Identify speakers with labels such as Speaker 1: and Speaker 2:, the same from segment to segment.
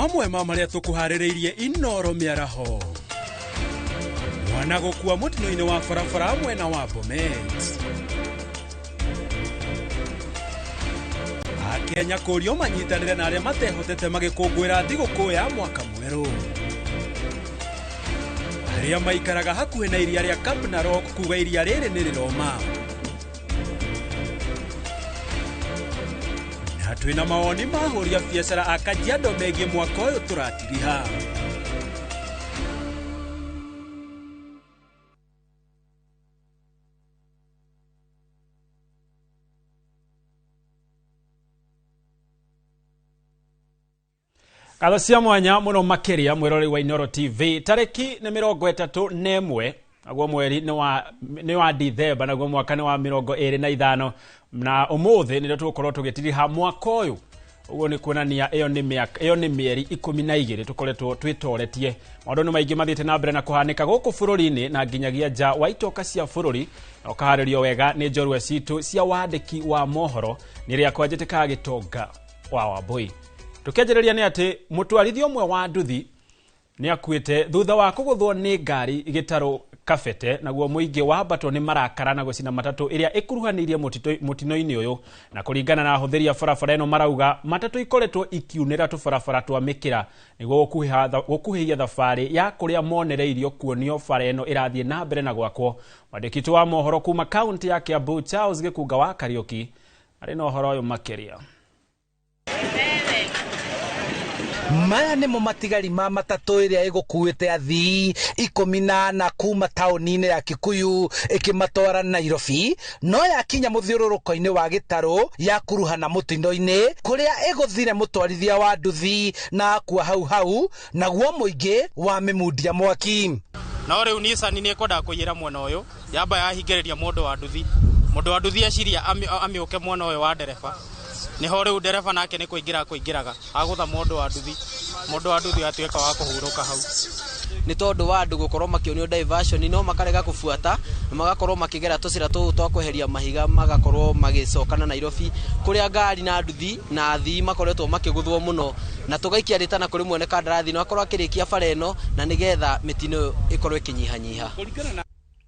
Speaker 1: mamwe maria tukuhaririirie Inoro miaraho mwana gukua mutino-ini wa barabara mwena wa Bomet. Akenya kurio manyitanire na aria matehotete magikungwira thigũkũ ya mwaka mweru. Aria maikaraga hakuhi na iria ria Kapnarok kuga iria riri ni riroma. Na twina mawoni mahũria biacara a Kajiado megie mwaka ũyũ turatiriha. Katho cia mwanya muno makiria mwirori wa Inoro TV tariki ni 31 agwo mweri ni wa Dithemba nagwo mwaka ni wa 25 na umuthi ni tukorwo tugitiriha mwaka uyu. Ugo ni kuonania iyo ni mieri 12 tukoretwo twitoretie. Maundu ni maingi mathiite na mbere na kuhanika guku bururi-ini na nginyagia nja wa itoka cia bururi na ukaharirio wega ni njorua citu cia wandiki wa mohoro ni ria kwanjitikaga gitonga wa Wambui. Tukianjĩrĩria ni ati mutwarithia umwe wa nduthi ni akuite thutha wa kuguthwo ni ngari gitaro Kabete naguo muingi wa mbatwo ni marakara na gucina matatu iria ikuruhanirie mutino-ini uyu na kuringana na ahuthiri a barabara eno marauga matatu ikoretwo ikiunira tubarabara twa mikira niguo gukuhia thabari ya kuria monereirio kuonio bara eno irathie na mbere na gwakwo. Mwandĩki wa mohoro kuma kaunti ya Kiambu Charles Gĩkunga wa Kariuki ari na uhoro uyu makiria.
Speaker 2: Maya nimo matigari ma matatu iria igukuite athii 14 kuma tauni-ini ya Kikuyu ikimatwara Nairobi no yakinya muthiururuko-ini wa gitaro ya kuruhana mutino-ini kuria iguthire mutwarithia wa nduthi na akua hau naguo muingi wa mimundia mwaki.
Speaker 3: No riu Nissan ni ikwenda kuyira mwena uyu yamba yahingiriria mundu wa nduthi aciria amiuke mwena uyu wa ndereba ni ho riu ndereba nake ni kuingiraga agutha mundu wa nduthi atuika wa kuhuruka hau
Speaker 4: ni tondu wa andu gukorwo makionio diversion no makarega kufuata magakorwo makigera tucira twa kweheria mahiga magakorwo magicokana Nairobi kuria ngari na nduthi na athii makoretwo makiguthwo muno na tugaikia ritana kuri mwene kandarathi no akorwo akirikia bara eno na nigetha mitino ikorwo ikinyihanyiha.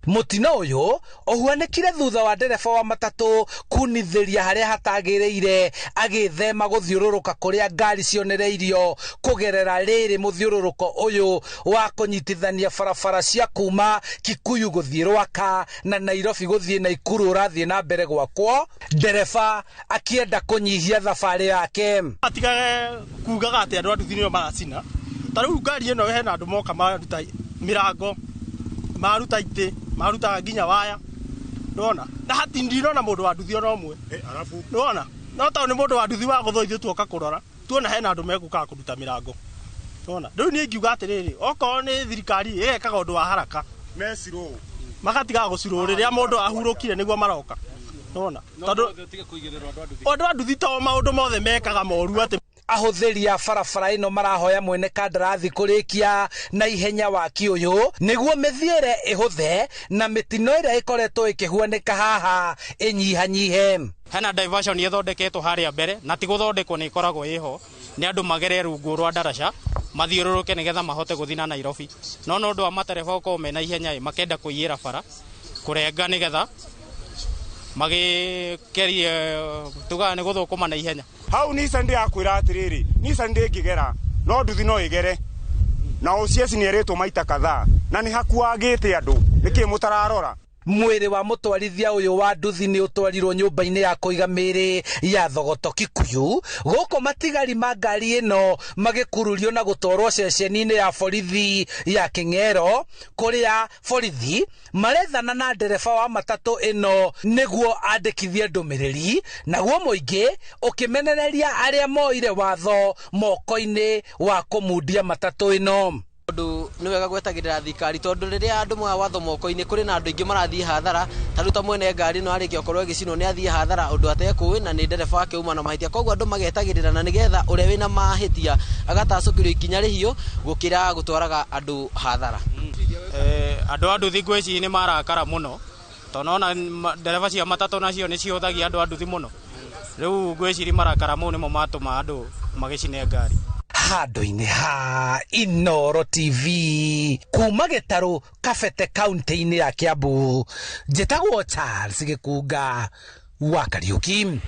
Speaker 2: Mutino uyu ohuanekire thutha wa ndereba wa matatu kunithiria haria hatagireire agithema guthiururuka kuria ngari cionereirio kugerera riri muthiururuko uyu wa kunyitithania barabara cia kuma Kikuyu guthie Rwaka na Nairobi guthie Naikuru urathie na mbere gwakwo. Ndereba akienda kunyihia thabari yake
Speaker 3: atigage kugaga ati andu anduthi nio maracina tariu ngari eno hena andu moka maruta mirango maruta ite maruta nginya waya ndona na hati ndirona mundu wa nduthi ono mwe arafu ndona no ta ni mundu wa nduthi wa gutho ithu tuoka kurora tuona hena andu meguka kuruta mirango ndona riu ni ngiuga atiriri oko ni thirikari ikaga undu wa haraka mesiro magatiga guciro riria mundu ahurukire niguo maroka ndona tondu andu a nduthi to maundu mothe mekaga moru ati
Speaker 2: ahuthiri a barabara ino marahoya mwene kandarathi kurikia na ihenya waki uyu niguo mithiere ihuthe na mitino iria ikoretwo ikihuanika haha inyihanyihe.
Speaker 3: Hena diversion ithondeketwo haria mbere na ti guthondekwo ni ikoragwo iho ni andu magere rungu rwa ndaraca mathiururuke nigetha mahote guthii na Nairobi no ndu wa matereba uko mena ihenya makenda kuiyira bara kurenga nigetha magikerie tuga ni guthukuma na ihenya.
Speaker 5: Hau Nissan ndiakwira atiriri Nissan ndingigera no nduthi no igere na OCS ni eretwo maita kadhaa na ni hakuagite andu niki mutararora.
Speaker 2: Mwiri wa mutwarithia uyu wa nduthi ni utwarirwo nyumba-ini ya kuiga miri ya Thogoto Kikuyu guko matigari ma ngari ino magikururio na gutwarwo ceceni-ini ya borithi ya King'ero kuria borithi marethana na ndereba wa matatu ino niguo andikithie ndumiriri naguo muingi ukimenereria aria moire watho moko-ini wa kumundia matatu ino.
Speaker 4: Ndu ni wega gwetagirira thikari tondu riria andu moya watho moko-ini kuri na andu ingi marathie hathara taruta mwene ngari no arikia okorwo agicino ni athie hathara undu atekui na ni ndereba wake uma na mahitia koguo andu magetagirira na nigetha uria wina mahitia agatacukirio ikinya rihio gukira gutwaraga andu hathara.
Speaker 3: Andu a nduthi ngweci ni marakara muno tonona ndereba cia matatu nacio ni ciothagia andu a nduthi muno riu ngweci marakara muno nimo matuma andu magicine ngari.
Speaker 2: handũ-inĩ ha Inooro TV kuma Gĩtarũ Kabete kaunti-inĩ ya Kiambu, njĩtagwo Charles Gĩkunga wa Kariũki.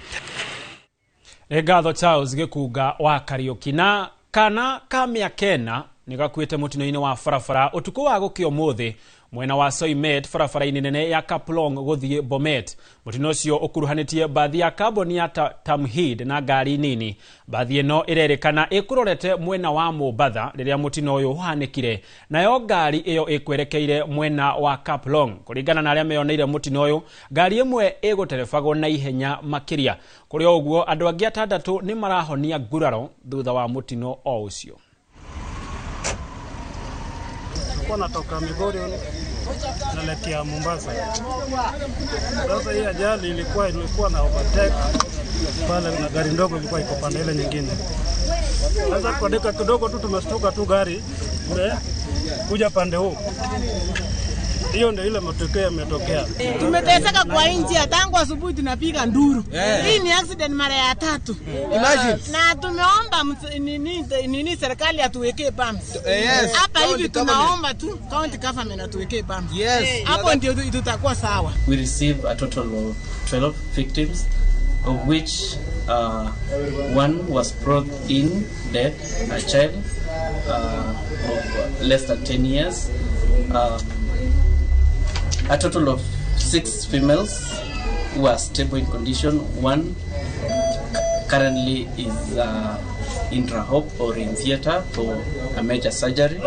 Speaker 1: Ngatho Charles Gĩkunga wa Kariũki. Na kana ka mĩaka ĩna nĩ gakuĩte mũtino-inĩ wa barabara ũtukũ wa gũkĩa ũmũthĩ mwena wa Soimet barabara-inĩ nene ya Kaplong gũthiĩ Bomet. Mũtino ũcio ũkuruhanĩtie bathi ya kamboni ya Tamhid na ngari nini. Bathi ĩno ĩrerĩkana ĩkũrorete mwena wa Mombatha rĩrĩa mũtino ũyũ ũhanĩkire, nayo ngari ĩyo ĩkwerekeire mwena wa Kaplong. Kũringana na arĩa meyoneire mũtino ũyũ, ngari ĩmwe ĩgũterebagwo na ihenya makĩria. Kũrĩ ũguo andũ angĩ 6 nĩ marahonia nguraro thutha wa mũtino o ũcio.
Speaker 3: Kwa natoka Migori naelekea Mombasa. Sasa hii ajali ilikuwa na overtake pale na gari ndogo ilikuwa iko pande ile nyingine. Sasa kwa dakika kidogo tu tumeshtuka tu gari kuja pande huu. Hiyo ndio ile matokeo yametokea.
Speaker 6: Tumeteseka kwa nchi tangu asubuhi tunapiga nduru. Hii ni accident mara ya 3. Imagine. Na tumeomba nini serikali atuwekee bumps. Hapa hivi tunaomba tu county government atuwekee bumps. Hapo ndio tutakuwa sawa.
Speaker 7: We receive a total of 12 victims, of which one was brought in dead, a child of less than 10 years. A total of 6 females who are stable in condition. One currently is in Rahop or in theater for a major surgery.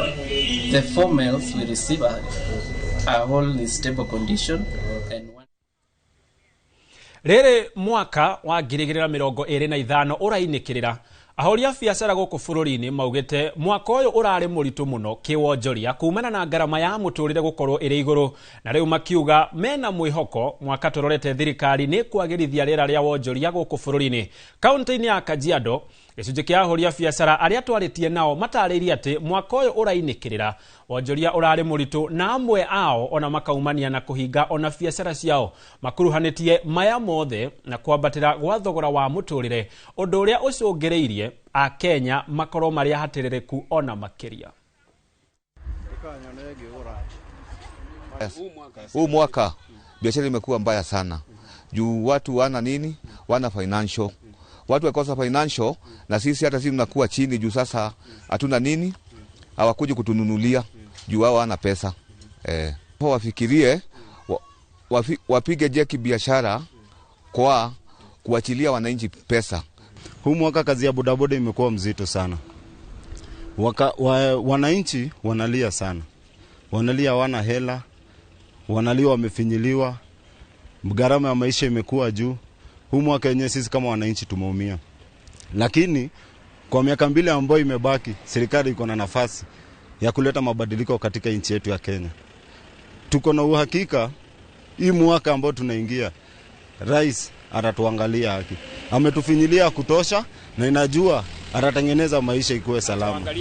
Speaker 7: The 4 males we receive are all in stable condition. And one...
Speaker 1: Rere mwaka wa 2025 ũrainĩkĩrĩra. Ahoria biacara gũkũ bũrũri-inĩ maugĩte mwaka ũyũ ũrarĩ mũritũ mũno kĩwonjoria kumana na ngarama ya mũtũrĩre gũkorwo ĩrĩ igũrũ, na rĩu makiuga mena mwĩhoko mwaka tũrorete thirikari nĩ kwagĩrithia rĩera rĩa wonjoria gũkũ bũrũri-inĩ. Kaunti-inĩ ya Kajiado, gĩcunjĩ kĩa ahoria biacara arĩa twarĩtie nao matarĩirie atĩ mwaka ũyũ ũrainĩkĩrĩra wonjoria ũrarĩ mũritũ, na amwe ao ona makaumania na kũhinga ona biacara ciao makuruhanĩtie maya mothe na kwambatĩra gwa thogora wa mũtũrĩre, ũndũ ũrĩa ũcũngĩrĩirie a Kenya makorwo marĩ hatĩrĩrĩku ona makĩria.
Speaker 8: Huu mwaka biashara imekuwa mbaya sana. Juu watu wana nini? Wana financial. Watu wakosa financial na sisi hata sisi tunakuwa chini juu sasa hatuna nini? Hawakuji kutununulia juu wao wana pesa. Wafikirie wapige jeki biashara kwa kuachilia wananchi pesa.
Speaker 9: Huu mwaka kazi ya bodaboda imekuwa mzito sana. Wananchi wanalia sana. Wanalia wana hela, wanalia wamefinyiliwa, gharama ya maisha imekuwa juu. Huu mwaka yenyewe sisi kama wananchi tumeumia. Lakini kwa miaka 2 ambayo imebaki, serikali iko na nafasi ya kuleta mabadiliko katika nchi yetu ya Kenya. Tuko na uhakika hii mwaka ambao tunaingia, rais atatuangalia haki. Ametufinyilia kutosha na inajua atatengeneza maisha ikuwe salama.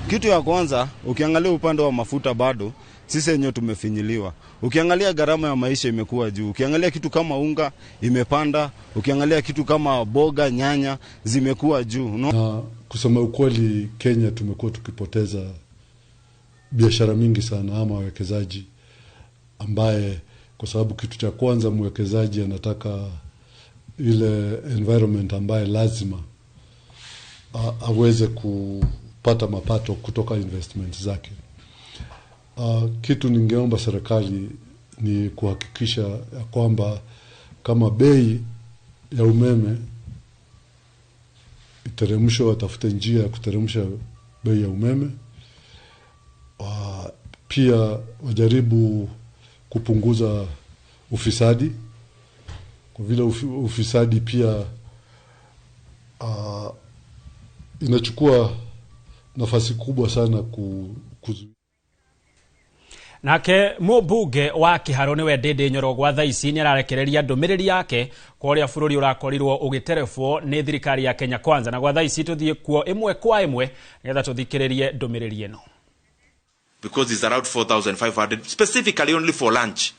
Speaker 9: Kitu ya kwanza, ukiangalia upande wa mafuta bado sisi wenyewe tumefinyiliwa. Ukiangalia gharama ya maisha imekuwa juu. Ukiangalia kitu kama unga imepanda, ukiangalia kitu kama boga, nyanya zimekuwa juu.
Speaker 10: Na kusema ukweli, Kenya tumekuwa tukipoteza biashara mingi sana ama wawekezaji ambaye, kwa sababu kitu cha kwanza mwekezaji anataka ile environment ambaye lazima aweze kupata mapato kutoka investment zake. Kitu ningeomba serikali ni kuhakikisha ya kwamba kama bei ya umeme iteremshwe, watafute njia ya kuteremsha bei ya umeme. Pia wajaribu kupunguza ufisadi, kwa vile ufisadi pia inachukua nafasi kubwa sana kuzuia.
Speaker 1: Nake mũmbunge wa Kĩharo nĩwe Ndĩndĩ Nyoro gwa thaa ici nĩ ararekereria ndũmĩrĩri yake kwa ũrĩa bũrũri ũrakorirwo ũgĩterebwo nĩ thirikari ya Kenya Kwanza, na gwa thaa ici tũthiĩ kuo ĩmwe kwa ĩmwe nĩgetha tũthikĩrĩrie ndũmĩrĩri ĩno.
Speaker 11: Because it's around 4,500 specifically only for lunch.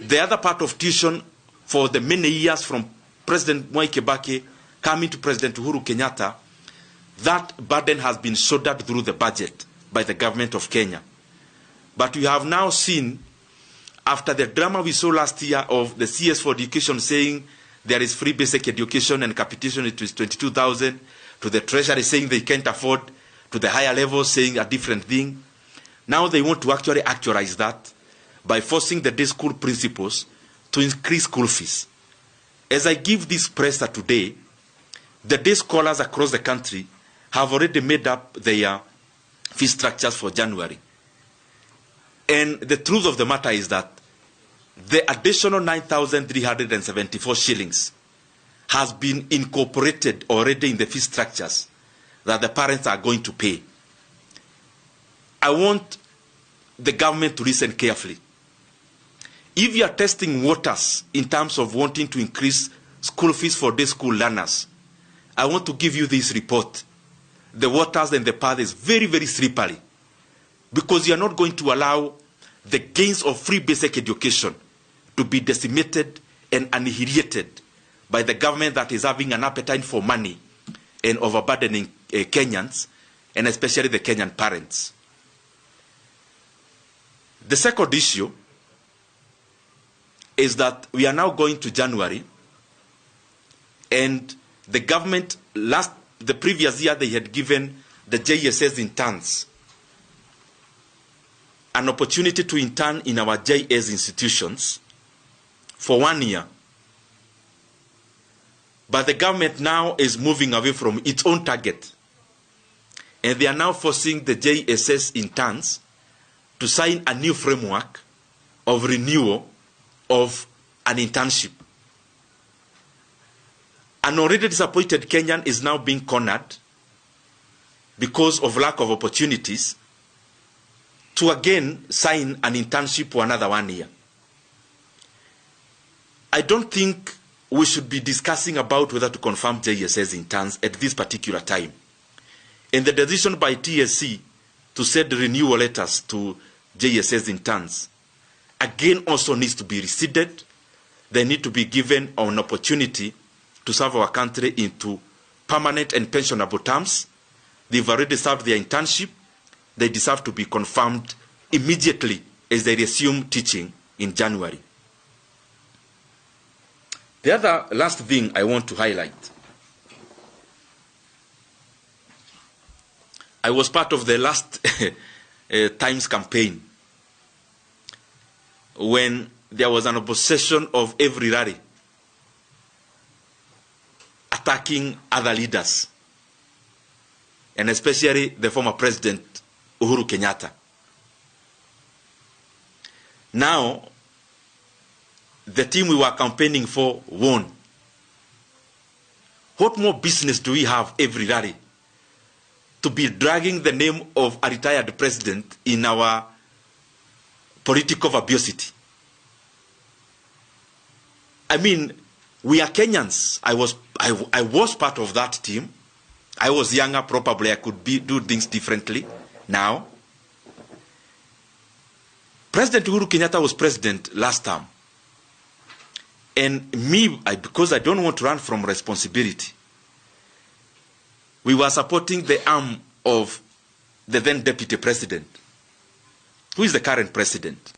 Speaker 11: The other part of tuition for the many years from President Mwai Kibaki coming to President Uhuru Kenyatta, that burden has been shouldered through the budget by the government of Kenya. But we have now seen, after the drama we saw last year of the CS for Education saying there is free basic education and capitation, it is 22,000, to the Treasury saying they can't afford, to the higher levels saying a different thing. Now they want to actually actualize that by forcing the day school principals to increase school fees. As I give this presser today, the day scholars across the country have already made up their fee structures for January. And the truth of the matter is that the additional 9,374 shillings has been incorporated already in the fee structures that the parents are going to pay. I want the government to listen carefully. If you are testing waters in terms of wanting to increase school fees for day school learners, I want to give you this report. The waters and the path is very, very slippery, because you are not going to allow the gains of free basic education to be decimated and annihilated by the government that is having an appetite for money and overburdening Kenyans, and especially the Kenyan parents. The second issue is that we are now going to January, and the government the previous year they had given the JSS interns an opportunity to intern in our JS institutions for 1 year. But the government now is moving away from its own target, and they are now forcing the JSS interns to sign a new framework of renewal of an internship. An already disappointed Kenyan is now being cornered because of lack of opportunities to again sign an internship for another 1 year. I don't think we should be discussing about whether to confirm JSS interns at this particular time. And the decision by TSC to send renewal letters to JSS interns again also needs to be rescinded. They need to be given an opportunity to serve our country into permanent and pensionable terms. They've already served their internship. They deserve to be confirmed immediately as they resume teaching in January. The other last thing I want to highlight. I was part of the last Times campaign when there was an obsession of every rally attacking other leaders, and especially the former president Uhuru Kenyatta. Now, the team we were campaigning for won. What more business do we have every rally to be dragging the name of a retired president in our political verbosity? I mean, we are Kenyans. I was part of that team. I was younger, probably I could do things differently now. President Uhuru Kenyatta was president last term. And me, because I don't want to run from responsibility, we were supporting the arm of the then deputy president, who is the current president.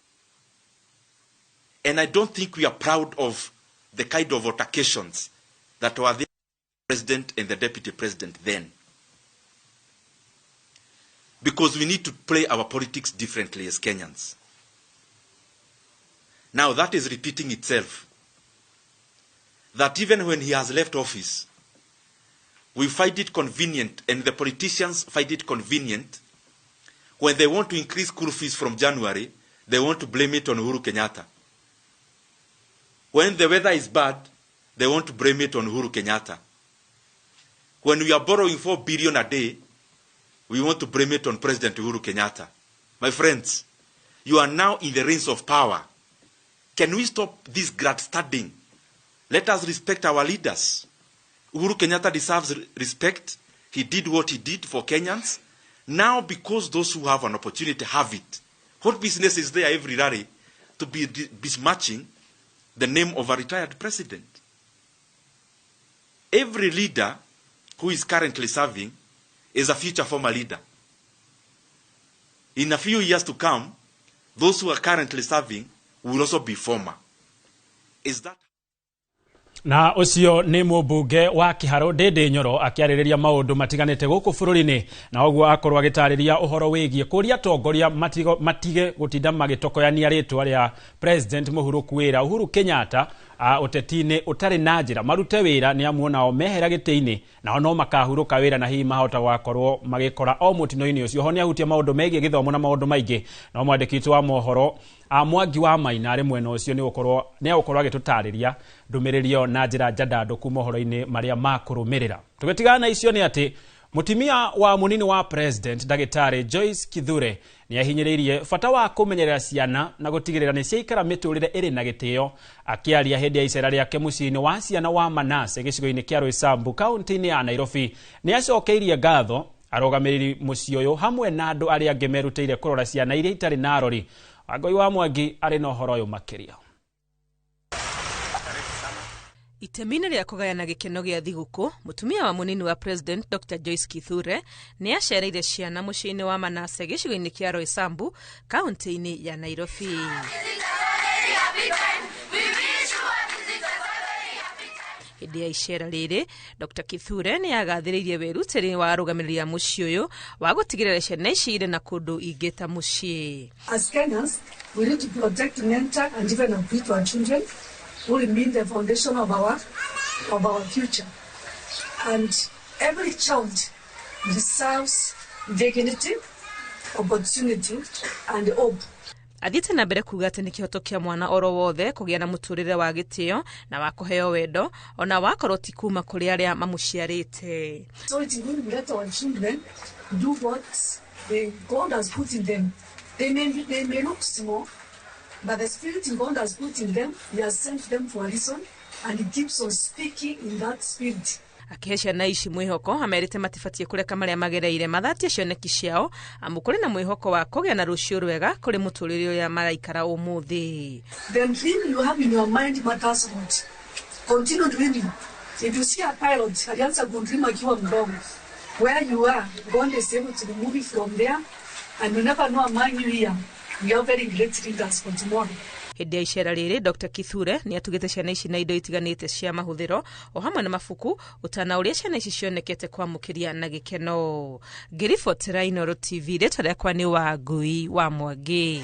Speaker 11: And I don't think we are proud of the kind of altercations that were the president and the deputy president then. Because we need to play our politics differently as Kenyans. Now that is repeating itself. That even when he has left office, we find it convenient, and the politicians find it convenient, when they want to increase school fees from January, they want to blame it on Uhuru Kenyatta. When the weather is bad, they want to blame it on Uhuru Kenyatta. When we are borrowing 4 billion a day, we want to blame it on President Uhuru Kenyatta. My friends, you are now in the reins of power. Can we stop this grandstanding? Let us respect our leaders. Uhuru Kenyatta deserves respect. He did what he did for Kenyans. Now, because those who have an opportunity have it, what business is there every rally to be besmirching the name of a retired president? Every leader who is currently serving is a future former leader. In a few years to come, those who are currently serving will also be former. Is that?
Speaker 1: Na ucio ni mubunge wa Kiharo Ndindi Nyoro akiaririria maundu matiganite guku bururi-ini na ogwo akorwo agitariria uhoro wigie kuria tongoria matige gutinda magitokoyania ritwa ria President Uhuru Kenyatta utetini utari na njira marute wira ni amuona o mehera giti-ini na no makahuruka wira na hi mahota gwakorwo magikora o mutino-ini ucio ho ni ahutia maundu megie githomo na maundu maingi no mwandikitwo wa mohoro Mwangi wa Maina ari mwena ucio ni ukorwo agitutariria ndumiririo na njira njandanduku mohoro-ini maria makurumirira. Tugetigana icio ni ati mutimia wa munini wa President Dagitari Joyce Kithure ni ahinyiririe bata wa kumenyerera ciana na gutigirira ni ciaikara miturire iri na gitio akiaria hindi ya icera riake muciini wa ciana wa Manase gicigo-ini kia Roysambu kaunti-ini ya Nairobi ni acokeirie ngatho arogamiriri mucio uyu hamwe na andu aria angi merutire kurora ciana iria itari na arori. Wangui wa Mwangi ari no horo uyu makiria.
Speaker 12: Itemine ria kugayana gikeno gia thiguku mutumia wa munini wa President Dr. Joyce Kithure ni acereire ciana muciini wa Manase gicigo-ini kia Roysambu kaunti-ini ya Nairobi. Hindi ya icera riri Dr. Kithure ni agathiririe werutiri wa rugamiriria mucii uyu wa gutigirira ciana ici iri na kundu ingita mucii.
Speaker 13: As Kenyans, we need to protect, mentor and even uplift our children who remain the foundation of our future. And every child deserves dignity, opportunity and hope.
Speaker 12: Athiete na mbere kuga ati nikihoto kia mwana oro wothe kugia na muturire wa gitio na wa kuheo wendo ona wakorwo ti kuma kuri aria mamuciarite.
Speaker 13: So it's going to let our children do what God has put in them. They may look small, but the spirit God has put in them, He has sent them for a reason, and He keeps on speaking in that spirit.
Speaker 12: Akihesha na ici mwihoko amerite matifatie kureka maria magereire mathatie cioneki ciao amukuri na mwihoko wa kugia na rucio rwega kuri muturire ya maraikara umuthi.
Speaker 13: The dream you have in your mind matters not. Continue dreaming. If you see a pilot alianza kudream akiwa mdogo, where you are, God is able to remove it from there, and you never know a man you here. You are very great leaders for tomorrow.
Speaker 12: Hindi ya icera riri Dr. Kithure ni atugite ciana ici na indo itiganite cia mahuthiro o hamwe na mafuku utana uria ciana ici cionekete kwamukiria na gikeno. Ngiriboti Rainoro TV ritwa riakwa ni Wangui wa Mwangi.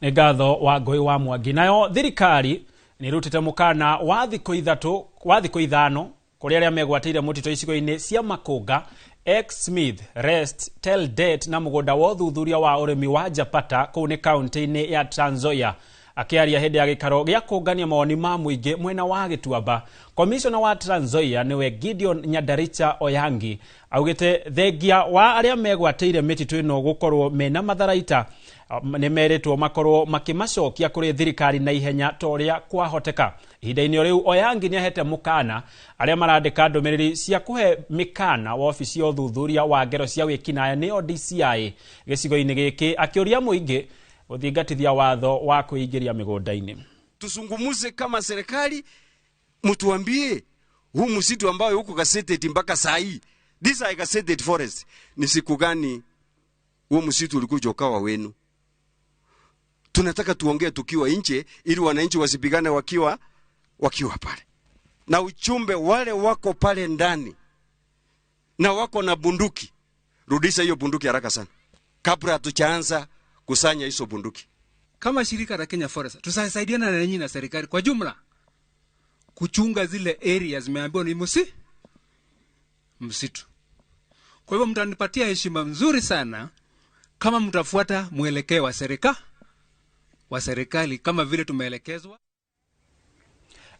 Speaker 1: Ni ngatho Wangui wa Mwangi. Nayo thirikari ni rutite mukana wa thikũ ithano kuri aria megwatire mutito icigo-ini cia Makunga, Smith, Rest, Teldet na mugunda wa uthuthuria wa urimi wa Japata kuu ni kaunti-ini ya Trans Nzoia. Akiaria hindi ya gikaro gia kungania mawoni ma muingi mwena wa Gituamba, Commissioner wa Trans Nzoia niwe Gideon Nyandaricha Oyangi augite thengia wa aria megwatire mititu ino gukorwo mena matharaita ni meritwo makorwo makimacokia kuri thirikari na ihenya toria kwahoteka. Ihinda-ini riu Oyangi ni ahete mukana aria marandika ndumiriri cia kuhe mikana wa ofisi ya uthuthuria wa ngero cia wikinaya ni DCI gicigo-ini giki akiuria muingi uthingatithia watho wa kuingiria migunda-ini.
Speaker 14: Tusungumuze kama serikali, mtuambie huu msitu ambao huko gazetted mpaka saa hii, this are gazetted forest, ni siku gani huu msitu ulikuja ukawa wenu? Tunataka tuongee tukiwa nje ili wananchi wasipigane wakiwa pale. Na uchumbe wale wako pale ndani na wako na bunduki, rudisha hiyo bunduki haraka sana kabla hatujaanza kusanya hizo bunduki.
Speaker 15: Kama shirika la Kenya Forest tusaidiana na nyinyi na serikali kwa jumla kuchunga zile areas zimeambiwa ni msitu. Kwa hivyo mtanipatia heshima nzuri sana kama mtafuata mwelekeo wa serikali kama vile tumeelekezwa.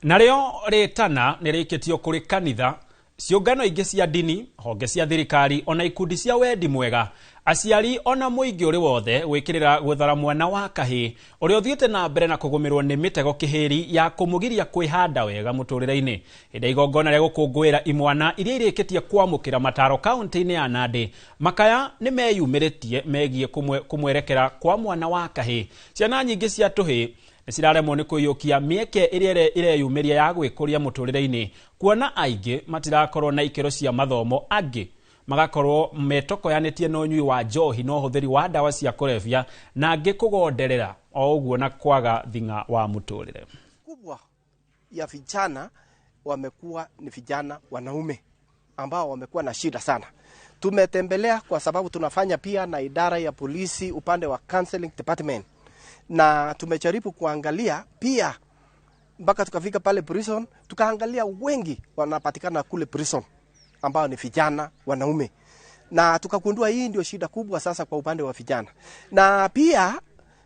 Speaker 1: Nario retana nirikitio kuri kanitha, ciungano ingi cia dini, honge cia thirikari ona ikundi cia wendi mwega, aciari ona muingi uri wothe gwikirira guthara mwana wa kahi uri uthiete na mbere na kugumirwo ni mitego kihiri ya kumugiria kwihanda wega muturire-ini. Hindi igongona ria gukungwira imwana iria irikitie kwamukira mataro kaunti-ini ya Nandi, makaya ni meyumiritie megie kumwerekera kwa mwana wa kahi. Ciana nyingi cia tuhi ciraremwo nĩ kwĩyũkia mĩeke ĩrĩa ireyumĩria ya gwĩkũria mũtũrĩre-inĩ, kuona aingĩ matirakorwo na ikĩro cia mathomo, angĩ magakorwo metokoyanĩtie na ũnyui wa njohi na ũhũthĩri wa ndawa cia kũrebia, na angĩ kũgonderera o ũguo na kwaga thing'a wa mũtũrĩre.
Speaker 3: Kubwa ya vijana wamekuwa ni vijana wanaume ambao wamekuwa na shida sana. Tumetembelea kwa sababu tunafanya pia na idara ya polisi upande wa counseling department, na tumejaribu kuangalia pia mpaka tukafika pale prison, tukaangalia wengi wanapatikana kule prison ambao ni vijana wanaume, na tukagundua hii ndio shida kubwa sasa kwa upande wa vijana. Na pia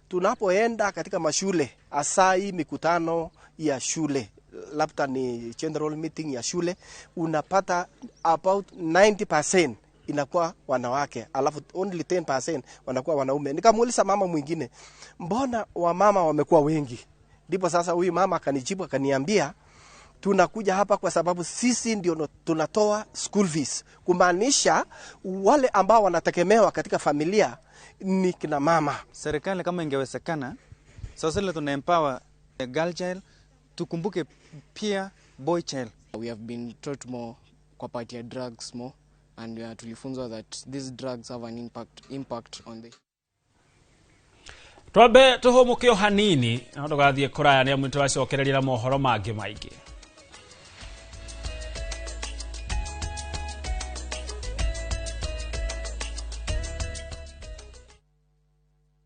Speaker 3: tunapoenda katika mashule, asai mikutano ya shule, labda ni general meeting ya shule, unapata about 90% inakuwa wanawake, alafu only 10% wanakuwa wanaume. Nikamuuliza mama mwingine, mbona wamama wamekuwa wengi? Ndipo sasa huyu mama akanijibu akaniambia, tunakuja hapa kwa sababu sisi ndio tunatoa school fees, kumaanisha wale ambao wanategemewa katika familia ni kina mama.
Speaker 16: Serikali kama ingewezekana, sasa ile tuna empower girl child, tukumbuke pia boy child.
Speaker 17: We have been taught more kwa part ya drugs more, and tulifunzwa that these drugs have an impact on the
Speaker 1: Twambe tuhumuke hanini na ndogathie kuraya ni amuntu wacokereria na mohoro mangĩ maingĩ.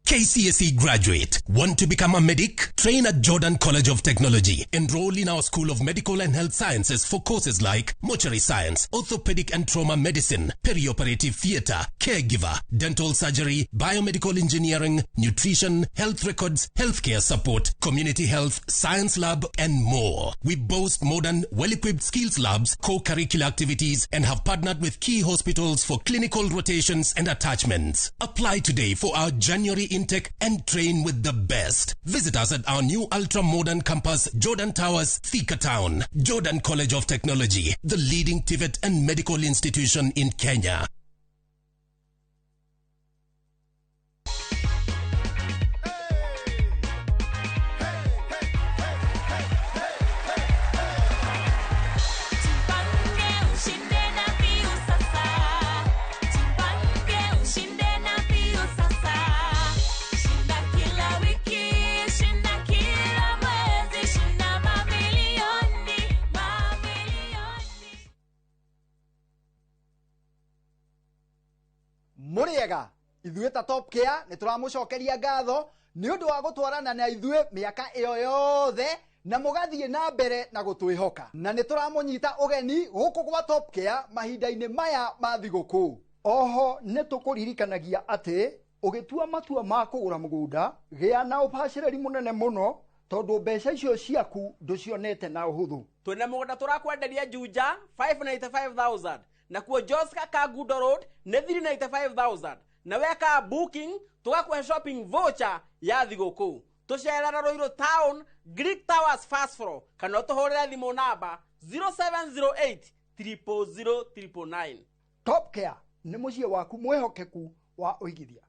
Speaker 18: KCSE graduate, want to become a medic? Train at Jordan College of Technology. Enroll in our School of Medical and Health Sciences for courses like mortuary science, orthopedic and trauma medicine, perioperative theater, caregiver, dental surgery, biomedical engineering, nutrition, health records, healthcare support, community health, science lab, and more. We boast modern, well-equipped skills labs, co-curricular activities, and have partnered with key hospitals for clinical rotations and attachments. Apply today for our January intake and train with the best. Visit us at our new ultra-modern campus, Jordan Towers, Thika Town. Jordan College of Technology, the leading TVET and medical institution in Kenya.
Speaker 19: Muriega ithuĩ ta Top Care nĩ tũramũcokeria ngatho nĩ ũndũ wa gũtwarana na ithuĩ mĩaka ĩyo yothe na mũgathiĩ na mbere na gũtwĩhoka, na nĩ tũramũnyita ũgeni gũkũ gwa Top Care mahinda-inĩ maya ma thigũkũ. Oho nĩ tũkũririkanagia atĩ ũgĩtua matua ma kũgũra mũgũnda gĩa na ũbacĩrĩri mũnene mũno tondũ mbeca icio ciaku ndũcionete na ũhũthũ.
Speaker 20: Twĩna mũgũnda tũrakwenderia Juja 595,000 na kuo Joska Kagudo Road nĩ 395,000 na weka booking tugakuhe shopping voucher ya thigũkũ. Tũcerera Ruiru Town, Greek Towers first floor, kana ũtũhũrĩre thimũ namba 0708 000 999.
Speaker 19: Top Care nĩ mũciĩ waku mwĩhokeku wa ũigithia.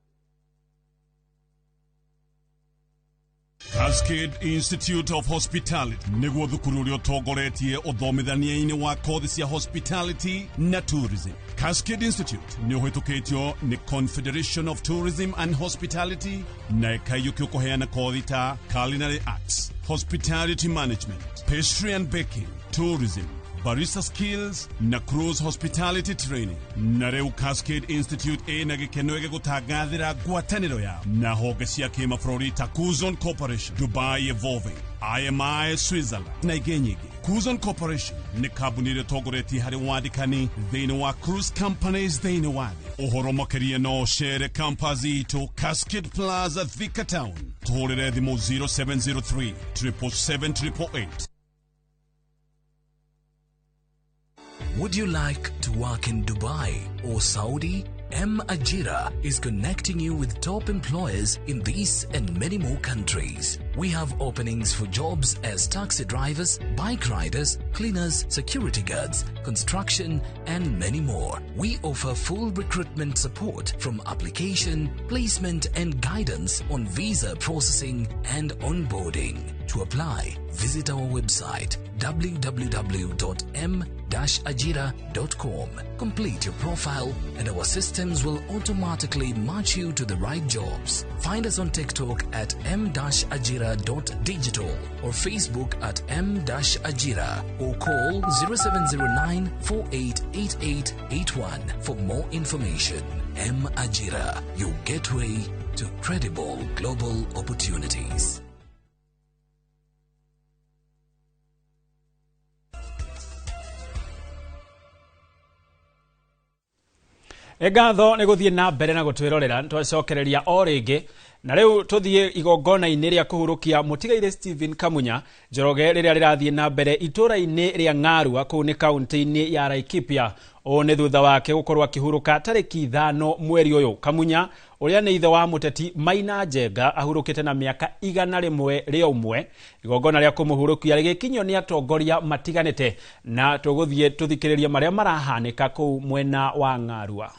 Speaker 21: Cascade Institute of Hospitality niguo thukuru uria utongoretie uthomithania-ini wa kothi cia hospitality na tourism. Cascade Institute ni uhitukitio ni Confederation of Tourism and Hospitality na ikaiyukio kuheana kothi ta culinary arts, hospitality management, pastry and baking, tourism, barista skills na cruise hospitality training. Na rĩu Cascade Institute ĩna gĩkeno gĩgũtangathĩra ngwatanĩro ya na honge cia kĩmabũrũri ta Kuzon Corporation, Dubai Evolving, IMI Switzerland na ingĩ nyingĩ. Kuzon Corporation nĩ kambuni ĩrĩa ĩtongoretie harĩ wandĩkani thĩinĩ wa cruise companies thĩinĩ wa thĩ. Ũhoro makĩria no cere campus itũ Cascade Plaza Thika Town, tũhũrĩre thimũ 0703 777 888.
Speaker 18: Would you like to work in Dubai or Saudi
Speaker 5: M-Ajira is connecting you with top employers in these and many more countries. We have openings for jobs as taxi drivers, bike riders, cleaners, security guards, construction, and many more. We offer full recruitment support from application, placement, and guidance on visa processing and onboarding. To apply, visit our website www.m-ajira.com. Complete your profile and our systems will automatically match you to the right jobs. Find us on TikTok at m-ajira.digital or Facebook at m-ajira or call 0709 488881 for more information. M-Ajira, your gateway to credible global opportunities.
Speaker 1: Egatho nĩ gũthiĩ na mbere na gũtwĩrorera twacokereria o rĩngĩ na rĩu tũthiĩ igongona-inĩ rĩa kũhurũkia mũtigaire Stephen Kamunya Njoroge rĩrĩa rĩrathiĩ na mbere itũũra-inĩ rĩa Ng'arua kũu nĩ kaunti-inĩ ya Laikipia. O nĩ thutha wake gũkorwo akĩhurũka tarĩki 5 mweri ũyũ. Kamunya ũrĩa nĩ ithe wa mũteti Maina Njenga ahurũkĩte na mĩaka 100 rĩa ũmwe. Igongona rĩa kũmũhurũkia rĩgĩkinywo nĩ atongoria matiganĩte na tũgũthiĩ tũthikĩrĩrie marĩa marahanĩka kũu mwena wa Ng'arua.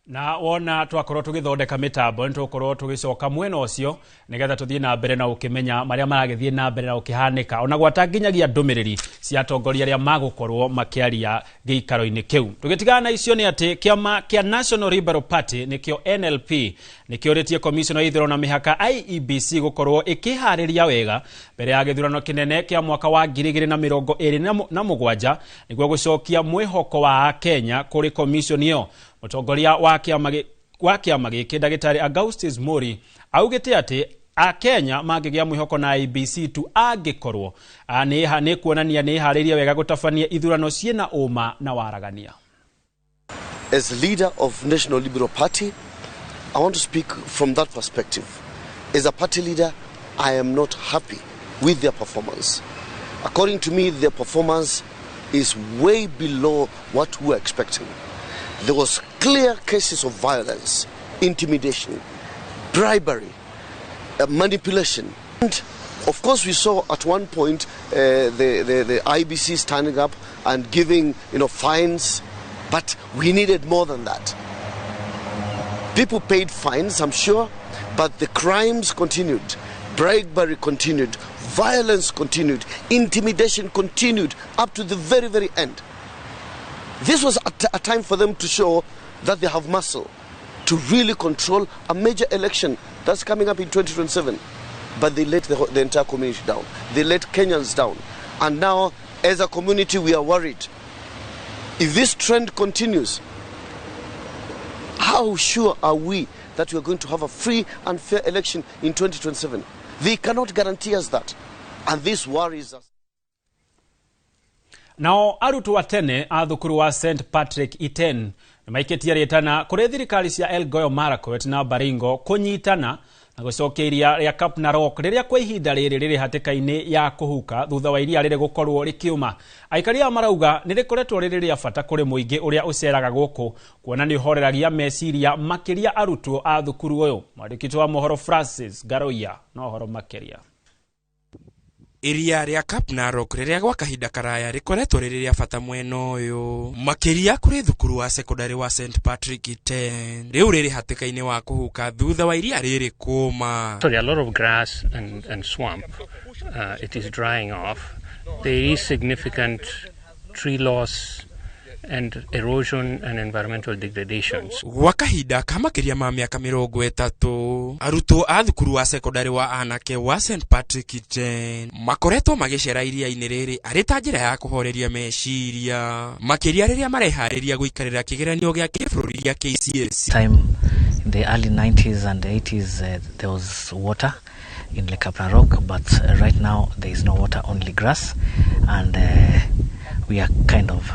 Speaker 1: Na wona twakorwo tugithondeka mitambo nitukorwo tugicoka mwena ucio nigetha tuthie na mbere na ukimenya maria maragithie na mbere na ukihanika ona gwatanginyagia ndumiriri cia atongoria aria magukorwo makiaria giikaro-ini kiu. Tugitigana na icio ni ati kiama kia National Liberal Party nikio NLP nikiuritie commission ya ithurano mihaka IEBC gukorwo ikihariria wega mbere ya githurano kinene kia mwaka wa 2027 niguo gucokia mwihoko wa Kenya kuri commission iyo. Mutongoria wa kiama giki Ndagĩtarĩ Augustus Mori augĩte atĩ Akenya mangĩgĩa mwĩhoko na IEBC tu angĩkorwo nĩ kuonania nĩ harĩria wega gũtabania ithurano ciĩna ũma na waragania.
Speaker 22: As leader of National Liberal Party, I want to speak from that perspective. As a party leader, I am not happy with their performance. According to me, their performance is way below what we were expecting. There was clear cases of violence, intimidation, bribery, manipulation. And of course we saw at one point the IEBC standing up and giving fines, but we needed more than that. People paid fines, I'm sure, but the crimes continued, bribery continued, violence continued, intimidation continued up to the very, very end. This was a time for them to show that they have muscle to really control a major election that's coming up in 2027. But they let the entire community down. They let Kenyans down. And now, as a community, we are worried. If this trend continues, how sure are we that we are going to have a free and fair election in 2027? They cannot guarantee us that. And this worries us.
Speaker 1: Nao arutwo wa tene a thukuru wa St Patrick Iten nimaiketie ritana kuri thirikari cia Elgeyo Marakwet na Baringo kunyitana na gucokia iria ria Kapnarok riria kwa ihinda riri hatĩka-inĩ ya kuhuka thutha wa iria riri gukorwo rikiuma. Aikari a marauga ni rikoretwo riri ria bata kuri muingi uria uceraga guku kuona ni horeragia meciria makiria arutwo a thukuru uyu. Mwandĩki wa mohoro Francis Garoia no horo makiria.
Speaker 2: iria ria Kapnarok riria gwa kahinda karaya rikoretwo riri bata mwena uyu makiria kuri thukuru wa secondary wa St Patrick 10 riu riri hatikaine wa kuhuka thutha wa iria riri kuma.
Speaker 4: So there are a lot of grass and swamp. It is drying off. There is significant tree loss and erosion and environmental degradations.
Speaker 2: Gwa kahinda kamakiria ma miaka 30 arutwo a thukuru wa secondary wa anake wa St Patrick 10 makoretwo magicera iria-ini riri ari ta njira ya kuhoreria meciria makiria riria marehariria guikarira kigeranio gia kibũrũri gia KCSE.
Speaker 23: Time in the early 90s and 80s there was water in Lake Kapnarok, but right now there is no water, only grass, and we are kind of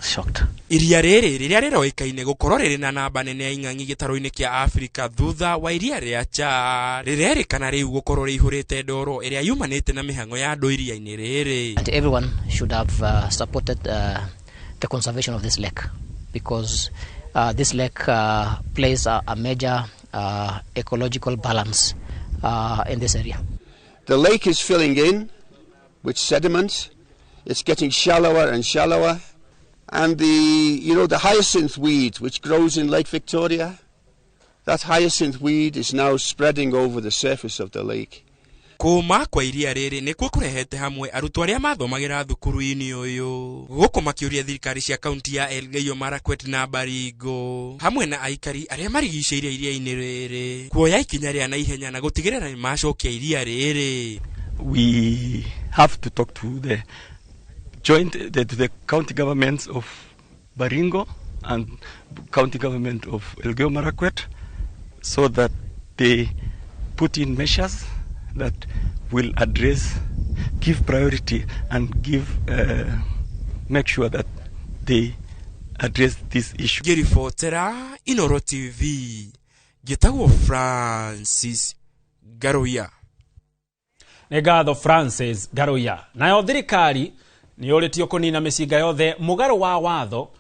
Speaker 23: shocked.
Speaker 2: Iria riri riria riroikaine gukorwo riri na namba nene ya ing'ang'i gitaro-ini kia Africa thutha wa iria ria Cha rirerikana riu gukorwo rihurite ndoro iria yumanite na mihango ya andu iria-ini riri.
Speaker 24: And everyone should have supported the conservation of this lake, because this lake plays a major ecological balance in this area.
Speaker 25: The lake is filling in with sediment. It's getting shallower and shallower. And the hyacinth weed, which grows in Lake Victoria, that hyacinth weed is now spreading over the surface of the lake.
Speaker 2: Kuma kwa iria riri nikuo kurehete hamwe arutwo aria mathomagira thukuru-ini uyu guku makiuria thirikari cia kaunti ya Elgeyo Marakwet na Baringo hamwe na aikari aria marigicĩirie iria-ini riri kuoya ikinya ria naihenya na gutigirira ni macokia iria riri.
Speaker 26: We have to talk to the county governments of Baringo and county government of Elgeyo Marakwet so that they put in measures that will give priority and make sure that they address this issue.
Speaker 2: Giribotera Inoro TV gitagwo Francis Garoya.
Speaker 1: Negatho Francis Garoya. Nayo thirikari ni yoritio kunina mĩcinga yothe mũgarũ wa watho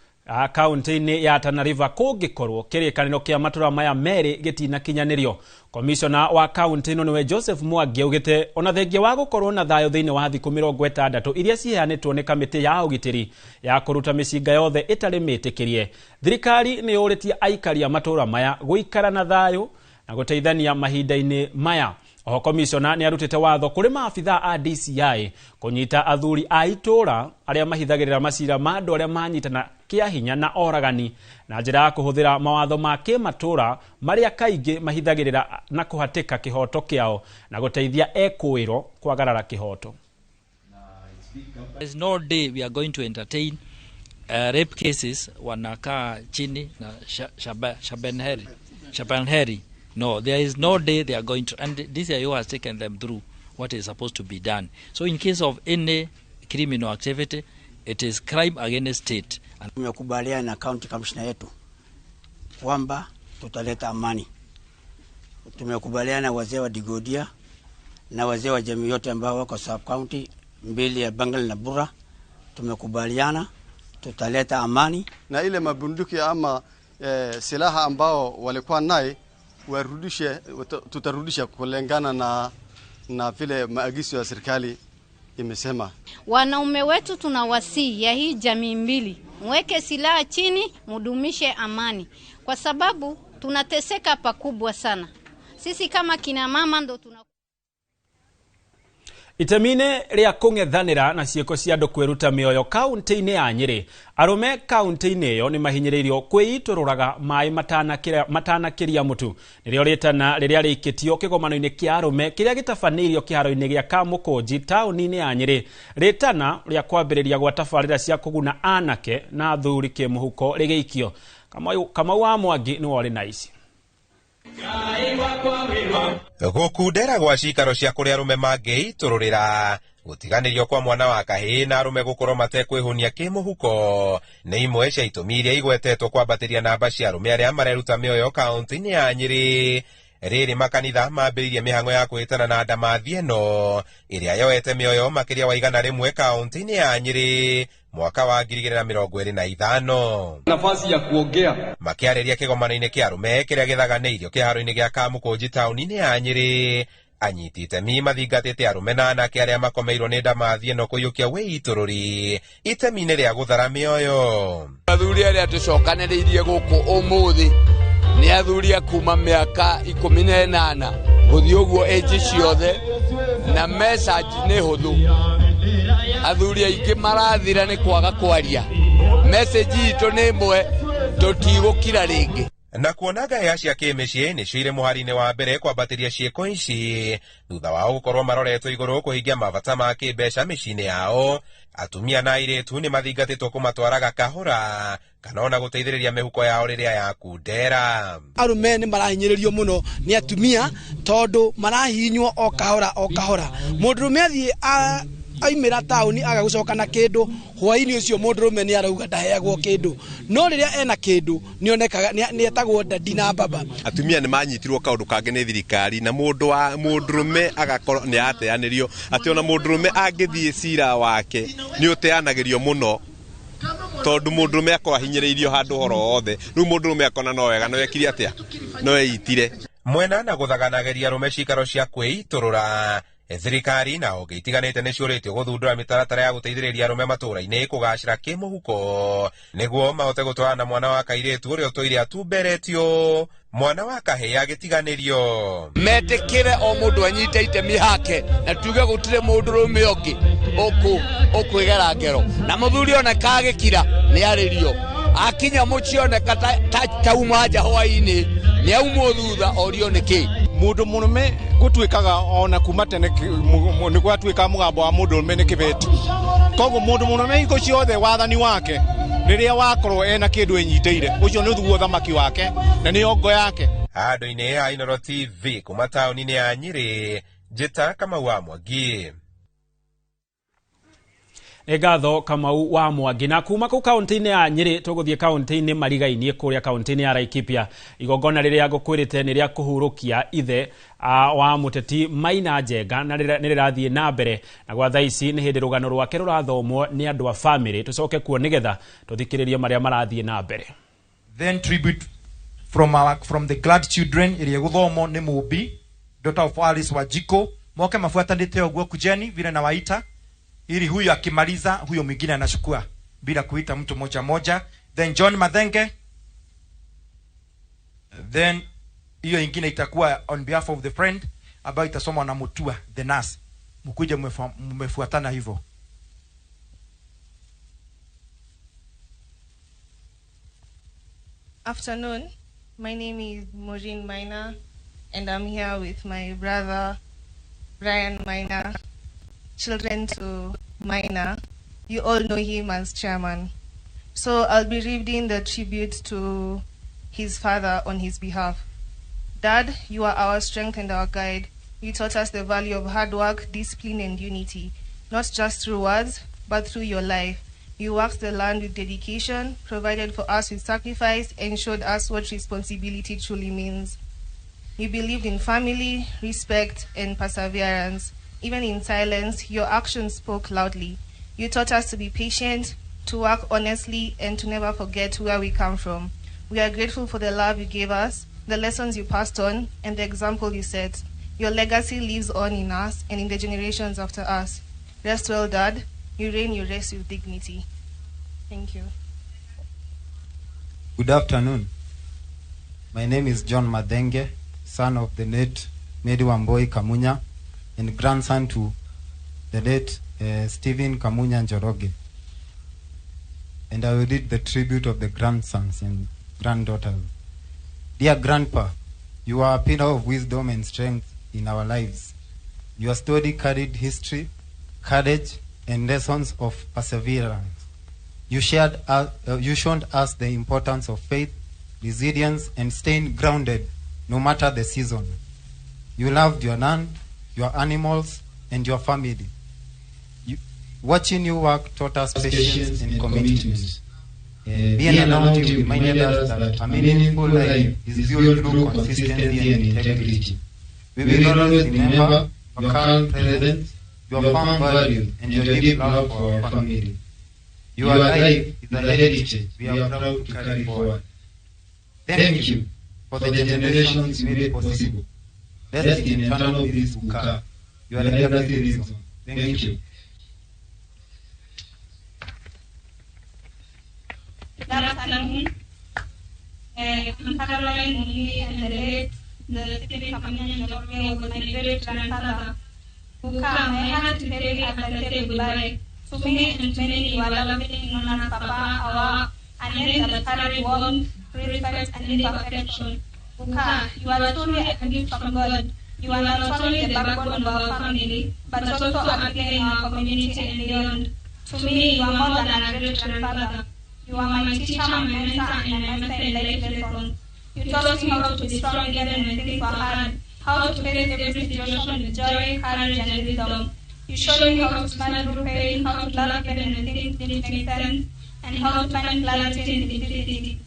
Speaker 1: kaunti-inĩ ya Tana River kũngĩkorwo kĩrĩkanĩro kĩa matũra maya merĩ gĩtinakinyanĩrio. Komishona wa kaunti ĩno nĩwe Joseph Mwangi augĩte ona thengia wa gũkorwo na thayũ thĩinĩ wa thikũ 60 iria ciheanĩtwo nĩ kamĩtĩ ya ũgitĩri ya kũruta mĩcinga yothe ĩtarĩ mĩtĩkĩrie. Thirikari nĩ yũrĩtie aikari a matũra maya gũikara na thayũ na gũteithania mahinda-inĩ maya. Oho komishona ni arutite watho kuri maafitha a DCI kunyita athuri a itura aria mahithagirira macira ma andu aria manyitana kia hinya na oragani na njira ya kuhuthira mawatho ma kimatura maria kaingi mahithagirira na kuhatika kihoto kiao na guteithia ekwiro kwagarara kihoto.
Speaker 27: There's no day we are going to entertain rape cases wanakaa chini na Shabanheri. No, there is no day they are going to, and DCIO has taken them through what is supposed to be done. So in case of any criminal activity, it is crime against state.
Speaker 28: Tumekubaliana na county commissioner yetu kwamba tutaleta amani. Tumekubaliana wazee wa Digodia na wazee wa jamii yote ambao wako sub county mbili ya Bangal na Bura, tumekubaliana tutaleta amani
Speaker 29: na ile mabunduki ama silaha ambao walikuwa naye tutarudisha kulingana na vile maagizo ya serikali imesema.
Speaker 30: Wanaume wetu tunawasihi ya hii jamii mbili, mweke silaha chini, mudumishe amani, kwa sababu tunateseka pakubwa sana. Sisi kama kina mama ndo
Speaker 1: Itemine ria kung'ethanira na cieko cia andu kwiruta mioyo kaunti-ini ya Nyeri. Arume kaunti-ini iyo ni mahinyiririo kwiitururaga mai matanakiria mutu. Nirio ritana riria rikitio kigomano-ini kia arume kiria gitafaneirio kiharo-ini gia Kamukunji tauni-ini ya Nyeri. Ritana ria kwambiriria gwa tabarira cia kuguna anake na athuri kimuhuko rigeikio. Kamau wa Mwangi ni wori na ici.
Speaker 31: Gukundera gwa cikaro cia kuria arume mangĩiturũrĩra gutiganirio kwa mwana wa kahĩĩ na arume gukorwo matekwihunia kimuhuko nĩ imwe cia itũmi iria igwetetwo kwambatiria namba cia arume aria mareruta mĩoyo kaunti-inĩ ya Nyeri. Rĩrĩ makanitha mambĩrĩirie mĩhang'o ya kwĩtana na ndamathi ĩno ĩrĩa yoete mĩoyo makĩria wa 100 kaunti-inĩ ya Nyeri mwaka wa 2025.
Speaker 32: Nafasi ya kuongea
Speaker 31: makiarĩria kĩgomano-inĩ kĩa arume kĩrĩa gĩthaganĩirio kĩharo-inĩ gĩa Kamukunji tauni-inĩ ya Nyeri. anyiti itemi mathingatĩte arũme na anake arĩa makomeirwo nĩ ndamathi ĩno kũiyũkia wĩitũrũri itemi-inĩ rĩa gũthara mĩoyo.
Speaker 3: Athuri arĩa tũcokanĩrĩirie gũkũ ũmũthĩ nĩ athuri a kuma mĩaka 18 gũthiĩ ũguo age ciothe, na message nĩ hũthũ. Athuri aingĩ marathira nĩ kwaga kwaria. Message itũ nĩ ĩmwe, tũtigũkira rĩngĩ.
Speaker 31: Na kuona ngahĩha cia kĩmĩciĩ nĩcio irĩ mũhari-inĩ wa mbere kwambatĩria ciĩko ici thutha wao gũkorwo maroretwo igũrũ kũhingia mabata ma kĩmbeca mĩciĩ-inĩ yao, atumia na airĩtu nĩ mathingatĩtwo kũmatwaraga kahũra kana ona gũteithĩrĩria mĩhuko yao rĩrĩa yakundera.
Speaker 6: Arume nĩ marahinyĩrĩrio mũno nĩ atumia tondũ marahinywo o kahora o kahora. Mũndũrũme athiĩ aimĩra taũni agagũcoka na kĩndũ, hwaĩ-inĩ ũcio mũndũrũme nĩ arauga ndaheagwo kĩndũ, no rĩrĩa ena kĩndũ nĩonekaga nĩ etagwo dadi na baba.
Speaker 7: Atumia nĩ manyitirwo kaũndũ kangĩ nĩ thirikari na mũndũrũme agakorwo nĩ ateanĩrio atĩ ona mũndũrũme angĩthiĩ cira wake nĩ ũteanagĩrio mũno tondũ mũndũrũme akorwo ahinyĩrĩirio handũ horo othe. Rĩu mũndũrũme akona no wega no ekire atĩa, no eitire.
Speaker 31: Mwena na gũthaganagĩria arũme cikaro cia kwĩitũrũra, thirikari na honge itiganĩte nĩ ciũrĩtio gũthundũra mĩtaratara ya gũteithĩrĩria arũme matũũra-inĩ kũgacĩra kĩmũhuko nĩguo mahote gũtwarana mwana wa kairĩtu ũrĩa ũtũire atumberetio, mwana wa kahĩĩ agĩtiganĩrio.
Speaker 3: Metĩkĩre o mũndũ anyite itemi hake na tuge gũtirĩ mũndũrũme ũngĩ ũkwĩgera ngero, na mũthuri oneka agĩkira nĩ arĩrio, akinya mũciĩ oneka tauma nja hwaĩ-inĩ nĩ aumwo thutha orio nĩkĩ.
Speaker 8: Mũndũ mũrũme gũtuĩkaga ona kuma tene nĩ gwatuĩka mũgambo wa mũndũrũme nĩ kĩbeti. Koguo mũndũ mũrũme hingo ciothe wathani wake rĩrĩa wakorwo ena kĩndũ enyitĩire, ũcio nĩ ũthuguo thamaki wake na nĩ ongo yake.
Speaker 31: Handũ-inĩ ha Inooro TV kuma taũni-inĩ ya Nyĩrĩ, njĩta Kamau wa Mwangi.
Speaker 1: Ngatho Kamau wa Mwangi. Na kuma kũu kaunti-inĩ ya Nyĩrĩ tũgũthiĩ kaunti-inĩ marigainie kũrĩa kaunti-inĩ ya Laikipia. Igongona rĩrĩa ngũkwĩrĩte nĩ rĩa kũhurũkia ithe wa mũteti Maina Njenga na nĩ rĩrathiĩ na mbere, na gwa thaa ici nĩ hĩndĩ rũgano rwake rũrathomwo nĩ andũ a family. Tũcoke kuo nĩgetha tũthikĩrĩrie marĩa marathiĩ na mbere.
Speaker 9: Then tribute from the glad children ĩrĩa gũthomwo nĩ Mũmbi, daughter of Alice Wajiko. Moke mafuatanĩte ũguo kujeni vile na waita ili huyu akimaliza huyo mwingine anachukua bila kuita mtu moja moja. Then John Mathenge, then hiyo ingine itakuwa on behalf of the friend ambayo itasomwa na Mutua the nurse. Mkuje mmefuatana hivyo.
Speaker 10: Afternoon, my name is Maureen Maina and I'm here with my brother Brian Maina, children to Maina. You all know him as chairman. So I'll be reading the tribute to his father on his behalf. Dad, you are our strength and our guide. You taught us the value of hard work, discipline, and unity, not just through words, but through your life. You worked the land with dedication, provided for us with sacrifice, and showed us what responsibility truly means. You believed in family, respect, and perseverance. Even in silence, your actions spoke loudly. You taught us to be patient, to work honestly, and to never forget where we come from. We are grateful for the love you gave us, the lessons you passed on, and the example you set. Your legacy lives on in us and in the generations after us. Rest well, Dad. You reign, you rest with dignity. Thank you.
Speaker 11: Good afternoon. My name is John Mathenge, son of the late Medi Wamboi Kamunya and grandson to the late Stephen Kamunya Njoroge. And I will read the tribute of the grandsons and granddaughters. Dear Grandpa, you are a pillar of wisdom and strength in our lives. Your story carried history, courage, and lessons of perseverance. You showed us the importance of faith, resilience, and staying grounded no matter the season. You loved your land, your animals, and your family. Watching you work taught us patience and commitment. Being around you reminded us that a meaningful life is built through consistency and integrity. We will always remember your calm presence, your firm values, and your deep love for our family. Your life is a heritage we are proud to carry forward. Thank you for the generations you made possible. destiny eternal with this Buka. You are the every reason. Thank you.
Speaker 5: Good afternoon. I'm Caroline Muli, and the late, the Stephen Kamunya Njoroge was my great grandfather. Buka, my heart is heavy as I say goodbye. To me and to many, you are loving, known as Papa, our, and yet that carry warmth, respect, and deep affection. Buka, you are truly a gift from God. You are not only the backbone of our family, but also a beacon in our community and beyond. To me, you are more than a great grandfather. You are my teacher, my mentor, and my master in life lessons. You taught me how to be strong even when things were hard, how to face every situation with joy, courage, and wisdom. You showed me how to smile through pain, how to laugh even when things didn't make sense, and how to find clarity in simplicity.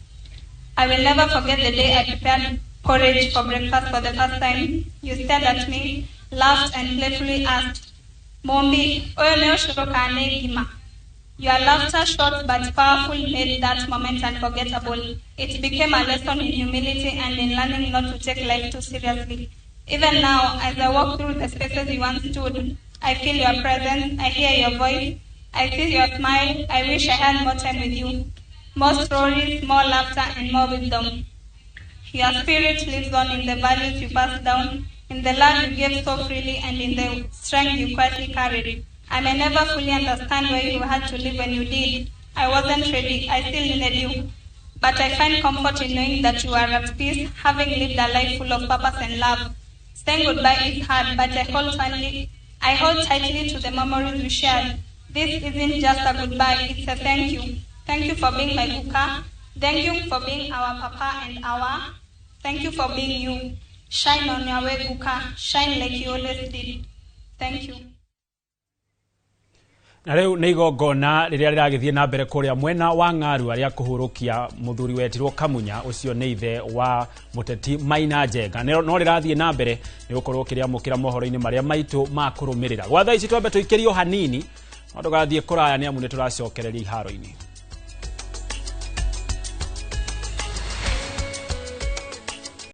Speaker 5: I will never forget the day I prepared porridge for breakfast for the first time. You stared at me, laughed, and playfully asked, "Mombi, oyo shiro kane gima." Your laughter, short but powerful, made that moment unforgettable. It became a lesson in humility and in learning not to take life too seriously. Even now, as I walk through the spaces you once stood, I feel your presence, I hear your voice, I see your smile. I wish I had more time with you. More stories, more laughter, and more wisdom. Your spirit lives on in the values you passed down, in the love you gave so freely, and in the strength you quietly carried. I may never fully understand why you had to live when you did. I wasn't ready. I still needed you. But I find comfort in knowing that you are at peace, having lived a life full of purpose and love. Saying goodbye is hard, but I hold tightly to the memories we shared. This isn't just a goodbye, it's a thank you. Thank you for being my Buka. Thank you for being our Papa and our. Thank you for being you. Shine on your way, Buka. Shine like you always did. Thank you.
Speaker 1: Na riu ni igongona riria riragithie na mbere kuria mwena wa Ng'aru aria kuhurukia muthuri wetirwo Kamunya ucio ni ithe wa muteti Maina Njenga no rirathie na mbere ni gukorwo kiriamukira mohoro-ini maria maitu ma kurumirira gwa thaa ici twambe tuikirio hanini ndugathie kuraya ni amu ni turacokereria iharo-ini.